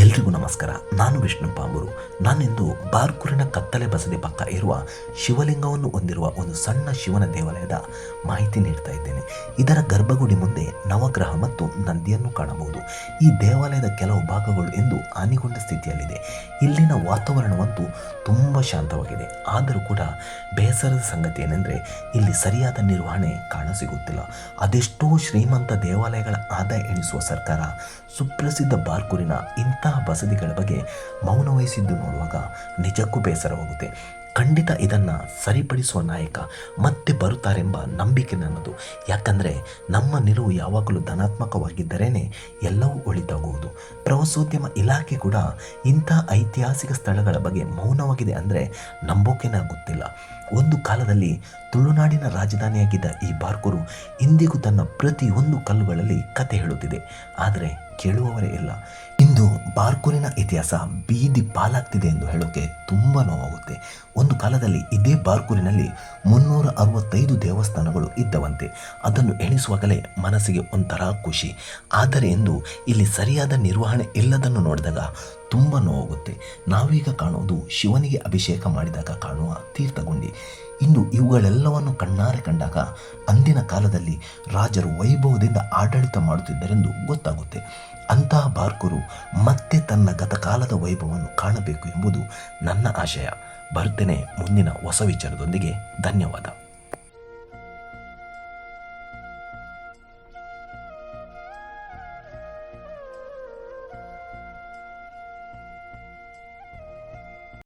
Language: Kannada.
ಎಲ್ರಿಗೂ ನಮಸ್ಕಾರ. ನಾನು ವಿಷ್ಣು ಪಾಂಬೂರು. ನಾನಿಂದು ಬಾರ್ಕೂರಿನ ಕತ್ತಲೆ ಬಸದಿ ಪಕ್ಕ ಇರುವ ಶಿವಲಿಂಗವನ್ನು ಹೊಂದಿರುವ ಒಂದು ಸಣ್ಣ ಶಿವನ ದೇವಾಲಯದ ಮಾಹಿತಿ ನೀಡ್ತಾ ಇದ್ದೇನೆ. ಇದರ ಗರ್ಭಗುಡಿ ಮುಂದೆ ನವಗ್ರಹ ಮತ್ತು ನಂದಿಯನ್ನು ಕಾಣಬಹುದು. ಈ ದೇವಾಲಯದ ಕೆಲವು ಭಾಗಗಳು ಎಂದು ಹಾನಿಗೊಂಡ ಸ್ಥಿತಿಯಲ್ಲಿದೆ. ಇಲ್ಲಿನ ವಾತಾವರಣವಂತೂ ತುಂಬ ಶಾಂತವಾಗಿದೆ. ಆದರೂ ಕೂಡ ಬೇಸರದ ಸಂಗತಿ ಏನೆಂದರೆ ಇಲ್ಲಿ ಸರಿಯಾದ ನಿರ್ವಹಣೆ ಕಾಣಸಿಗುತ್ತಿಲ್ಲ. ಅದೆಷ್ಟೋ ಶ್ರೀಮಂತ ದೇವಾಲಯಗಳ ಆದಾಯ ಎಣಿಸುವ ಸರ್ಕಾರ ಸುಪ್ರಸಿದ್ಧ ಬಾರ್ಕೂರಿನ ಇಂತಹ ಬಸದಿಗಳ ಬಗ್ಗೆ ಮೌನ ವಹಿಸಿದ್ದು ನೋಡುವಾಗ ನಿಜಕ್ಕೂ ಬೇಸರವಾಗುತ್ತೆ. ಖಂಡಿತ ಇದನ್ನು ಸರಿಪಡಿಸುವ ನಾಯಕ ಮತ್ತೆ ಬರುತ್ತಾರೆಂಬ ನಂಬಿಕೆ ನನ್ನದು. ಯಾಕಂದರೆ ನಮ್ಮ ನಿಲುವು ಯಾವಾಗಲೂ ಧನಾತ್ಮಕವಾಗಿದ್ದರೇ ಎಲ್ಲವೂ ಒಳಿತಾಗುವುದು. ಪ್ರವಾಸೋದ್ಯಮ ಇಲಾಖೆ ಕೂಡ ಇಂಥ ಐತಿಹಾಸಿಕ ಸ್ಥಳಗಳ ಬಗ್ಗೆ ಮೌನವಾಗಿದೆ ಅಂದರೆ ನಂಬೋಕೆನೇ ಆಗುತ್ತಿಲ್ಲ. ಒಂದು ಕಾಲದಲ್ಲಿ ತುಳುನಾಡಿನ ರಾಜಧಾನಿಯಾಗಿದ್ದ ಈ ಬಾರ್ಕೂರು ಇಂದಿಗೂ ತನ್ನ ಪ್ರತಿಯೊಂದು ಕಲ್ಲುಗಳಲ್ಲಿ ಕತೆ ಹೇಳುತ್ತಿದೆ. ಆದರೆ ಕೇಳುವವರೇ ಇಲ್ಲ. ಇಂದು ಬಾರ್ಕೂರಿನ ಇತಿಹಾಸ ಬೀದಿ ಪಾಲಾಗ್ತಿದೆ ಎಂದು ಹೇಳೋಕೆ ತುಂಬ ನೋವಾಗುತ್ತೆ. ಒಂದು ಕಾಲದಲ್ಲಿ ಇದೇ ಬಾರ್ಕೂರಿನಲ್ಲಿ 365 ದೇವಸ್ಥಾನಗಳು ಇದ್ದವಂತೆ. ಅದನ್ನು ಎಣಿಸುವಾಗಲೇ ಮನಸ್ಸಿಗೆ ಒಂಥರ ಖುಷಿ. ಆದರೆ ಇಂದು ಇಲ್ಲಿ ಸರಿಯಾದ ನಿರ್ವಹಣೆ ಇಲ್ಲದನ್ನು ನೋಡಿದಾಗ ತುಂಬ ನೋವಾಗುತ್ತೆ. ನಾವೀಗ ಕಾಣುವುದು ಶಿವನಿಗೆ ಅಭಿಷೇಕ ಮಾಡಿದಾಗ ಕಾಣುವ ತೀರ್ಥಗುಂಡಿ. ಇಂದು ಇವುಗಳೆಲ್ಲವನ್ನು ಕಣ್ಣಾರೆ ಕಂಡಾಗ ಅಂದಿನ ಕಾಲದಲ್ಲಿ ರಾಜರು ವೈಭವದಿಂದ ಆಡಳಿತ ಮಾಡುತ್ತಿದ್ದರೆಂದು ಗೊತ್ತಾಗುತ್ತೆ. ಅಂತಹ ಬಾರ್ಕೂರು ಮತ್ತೆ ತನ್ನ ಗತಕಾಲದ ವೈಭವವನ್ನು ಕಾಣಬೇಕು ಎಂಬುದು ನನ್ನ ಆಶಯ. ಬರುತ್ತೇನೆ ಮುಂದಿನ ಹೊಸ ವಿಚಾರದೊಂದಿಗೆ. ಧನ್ಯವಾದ.